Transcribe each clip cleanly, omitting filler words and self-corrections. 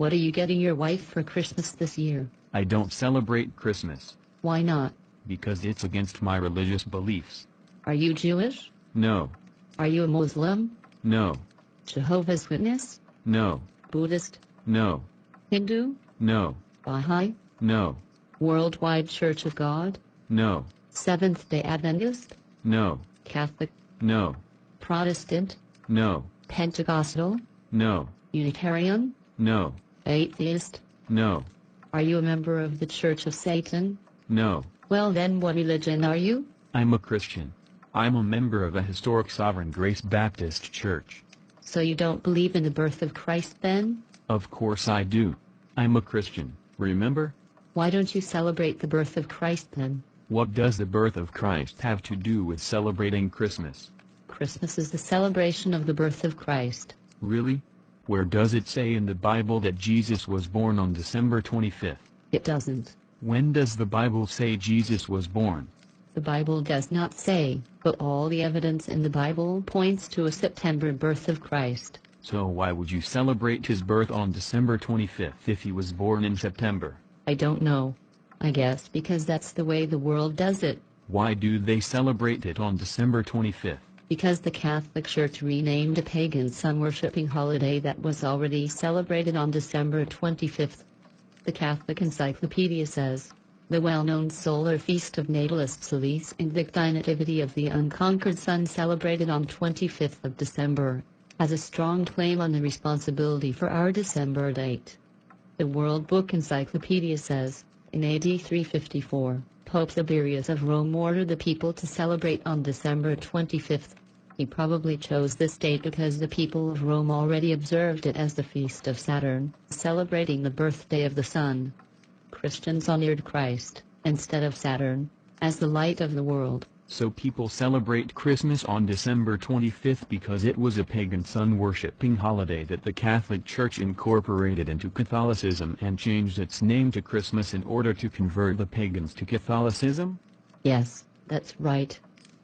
What are you getting your wife for Christmas this year? I don't celebrate Christmas. Why not? Because it's against my religious beliefs. Are you Jewish? No. Are you a Muslim? No. Jehovah's Witness? No. Buddhist? No. Hindu? No. Baha'i? No. Worldwide Church of God? No. Seventh-day Adventist? No. Catholic? No. Protestant? No. Pentecostal? No. Unitarian? No. Atheist? No. Are you a member of the Church of Satan? No. Well then, what religion are you? I'm a Christian. I'm a member of a historic Sovereign Grace Baptist Church. So you don't believe in the birth of Christ then? Of course I do. I'm a Christian, remember? Why don't you celebrate the birth of Christ then? What does the birth of Christ have to do with celebrating Christmas? Christmas is the celebration of the birth of Christ. Really? Where does it say in the Bible that Jesus was born on December 25th? It doesn't. When does the Bible say Jesus was born? The Bible does not say, but all the evidence in the Bible points to a September birth of Christ. So why would you celebrate his birth on December 25th if he was born in September? I don't know. I guess because that's the way the world does it. Why do they celebrate it on December 25th? Because the Catholic Church renamed a pagan sun-worshipping holiday that was already celebrated on December 25th. The Catholic Encyclopedia says, the well-known solar feast of Natalis Solis Invicti Nativity of the Unconquered Sun celebrated on 25th of December, has a strong claim on the responsibility for our December date. The World Book Encyclopedia says, in AD 354, Pope Liberius of Rome ordered the people to celebrate on December 25th. He probably chose this date because the people of Rome already observed it as the feast of Saturn, celebrating the birthday of the sun. Christians honored Christ, instead of Saturn, as the light of the world. So people celebrate Christmas on December 25th because it was a pagan sun-worshipping holiday that the Catholic Church incorporated into Catholicism and changed its name to Christmas in order to convert the pagans to Catholicism? Yes, that's right.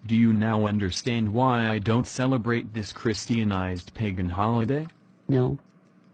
Do you now understand why I don't celebrate this Christianized pagan holiday? No.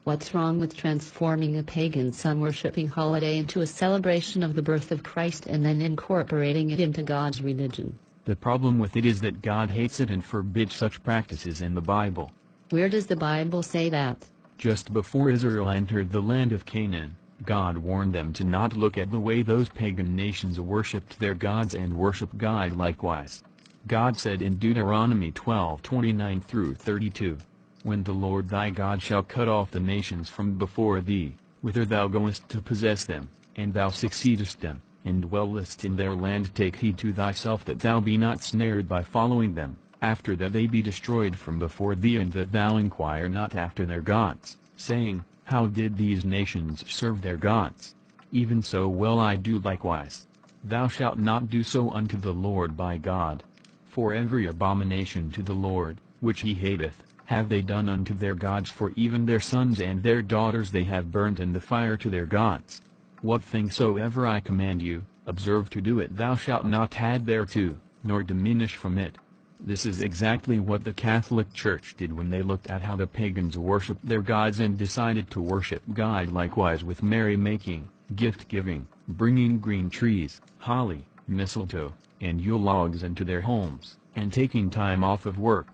What's wrong with transforming a pagan sun-worshipping holiday into a celebration of the birth of Christ and then incorporating it into God's religion? The problem with it is that God hates it and forbids such practices in the Bible. Where does the Bible say that? Just before Israel entered the land of Canaan, God warned them to not look at the way those pagan nations worshipped their gods and worship God likewise. God said in Deuteronomy 12:29-32, when the Lord thy God shall cut off the nations from before thee, whither thou goest to possess them, and thou succeedest them, and dwellest in their land, take heed to thyself that thou be not snared by following them, after that they be destroyed from before thee, and that thou inquire not after their gods, saying, how did these nations serve their gods? Even so will I do likewise. Thou shalt not do so unto the Lord thy God. For every abomination to the Lord, which he hateth, have they done unto their gods, for even their sons and their daughters they have burnt in the fire to their gods. What thing soever I command you, observe to do it. Thou shalt not add thereto, nor diminish from it. This is exactly what the Catholic Church did when they looked at how the pagans worshiped their gods and decided to worship God likewise with merrymaking, gift-giving, bringing green trees, holly, mistletoe, and Yule logs into their homes, and taking time off of work.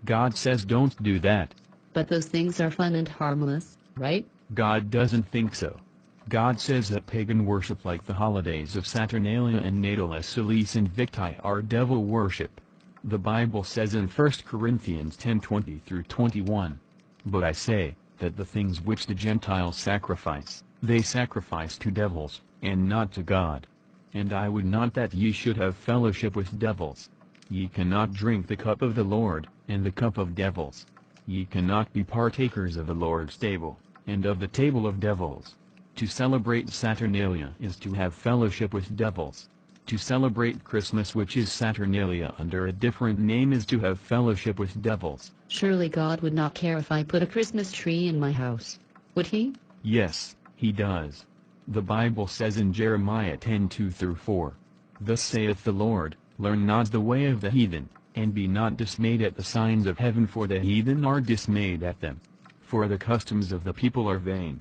God says don't do that. But those things are fun and harmless, right? God doesn't think so. God says that pagan worship like the holidays of Saturnalia and Natalis Solis Invicti are devil worship. The Bible says in 1 Corinthians 10:20-21, but I say, that the things which the Gentiles sacrifice, they sacrifice to devils, and not to God. And I would not that ye should have fellowship with devils. Ye cannot drink the cup of the Lord, and the cup of devils. Ye cannot be partakers of the Lord's table, and of the table of devils. To celebrate Saturnalia is to have fellowship with devils. To celebrate Christmas, which is Saturnalia under a different name, is to have fellowship with devils. Surely God would not care if I put a Christmas tree in my house, would he? Yes, he does. The Bible says in Jeremiah 10:2-4, thus saith the Lord, learn not the way of the heathen, and be not dismayed at the signs of heaven, for the heathen are dismayed at them. For the customs of the people are vain.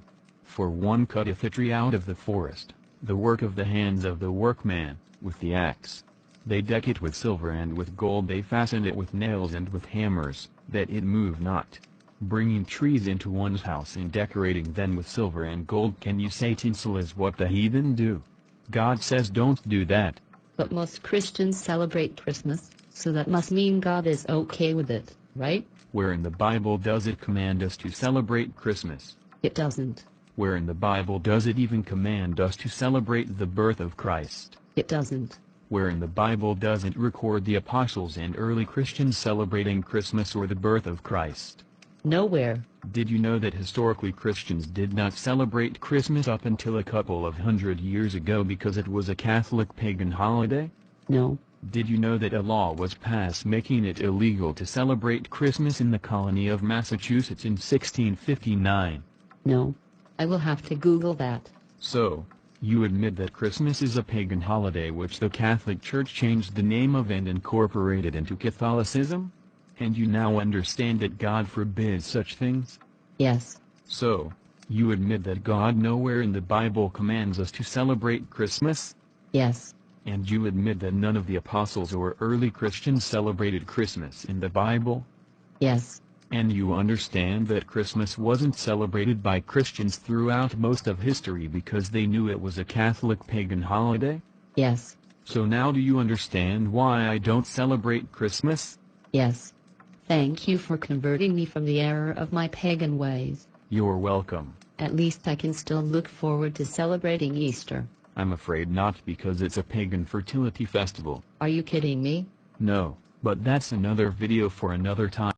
For one cutteth a tree out of the forest, the work of the hands of the workman, with the axe. They deck it with silver and with gold, they fasten it with nails and with hammers, that it move not. Bringing trees into one's house and decorating them with silver and gold, can you say tinsel is what the heathen do? God says don't do that. But most Christians celebrate Christmas, so that must mean God is okay with it, right? Where in the Bible does it command us to celebrate Christmas? It doesn't. Where in the Bible does it even command us to celebrate the birth of Christ? It doesn't. Where in the Bible does it record the apostles and early Christians celebrating Christmas or the birth of Christ? Nowhere. Did you know that historically Christians did not celebrate Christmas up until a couple of hundred years ago because it was a Catholic pagan holiday? No. Did you know that a law was passed making it illegal to celebrate Christmas in the colony of Massachusetts in 1659? No. I will have to Google that. So, you admit that Christmas is a pagan holiday which the Catholic Church changed the name of and incorporated into Catholicism? And you now understand that God forbids such things? Yes. So, you admit that God nowhere in the Bible commands us to celebrate Christmas? Yes. And you admit that none of the apostles or early Christians celebrated Christmas in the Bible? Yes. And you understand that Christmas wasn't celebrated by Christians throughout most of history because they knew it was a Catholic pagan holiday? Yes. So now do you understand why I don't celebrate Christmas? Yes. Thank you for converting me from the error of my pagan ways. You're welcome. At least I can still look forward to celebrating Easter. I'm afraid not, because it's a pagan fertility festival. Are you kidding me? No, but that's another video for another time.